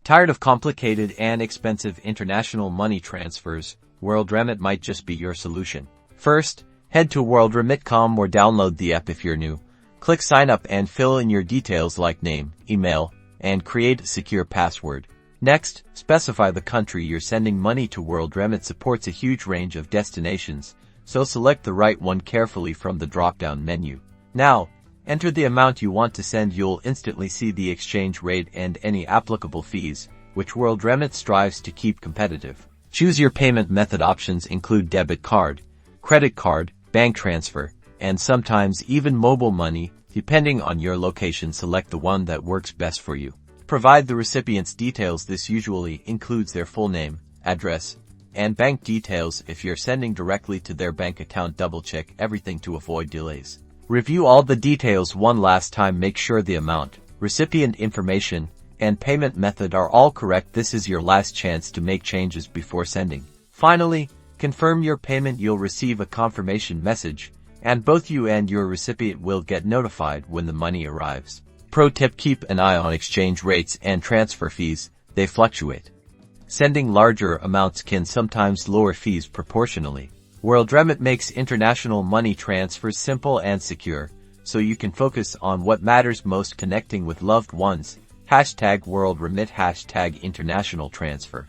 Tired of complicated and expensive international money transfers? Worldremit might just be your solution. First, head to worldremit.com or download the app if you're new. Click sign up and fill in your details like name, email, and create a secure password. Next, specify the country you're sending money to. Worldremit supports a huge range of destinations, so select the right one carefully from the drop-down menu. Now, enter the amount you want to send. You'll instantly see the exchange rate and any applicable fees, which Worldremit strives to keep competitive. Choose your payment method. Options include debit card, credit card, bank transfer, and sometimes even mobile money. Depending on your location, select the one that works best for you. Provide the recipient's details. This usually includes their full name, address, and bank details. If you're sending directly to their bank account, double-check everything to avoid delays. Review all the details one last time. Make sure the amount, recipient information, and payment method are all correct. This is your last chance to make changes before sending. Finally, confirm your payment. You'll receive a confirmation message, and both you and your recipient will get notified when the money arrives. Pro tip: keep an eye on exchange rates and transfer fees. They fluctuate. Sending larger amounts can sometimes lower fees proportionally. Worldremit makes international money transfers simple and secure, so you can focus on what matters most: connecting with loved ones. #Worldremit #international transfer.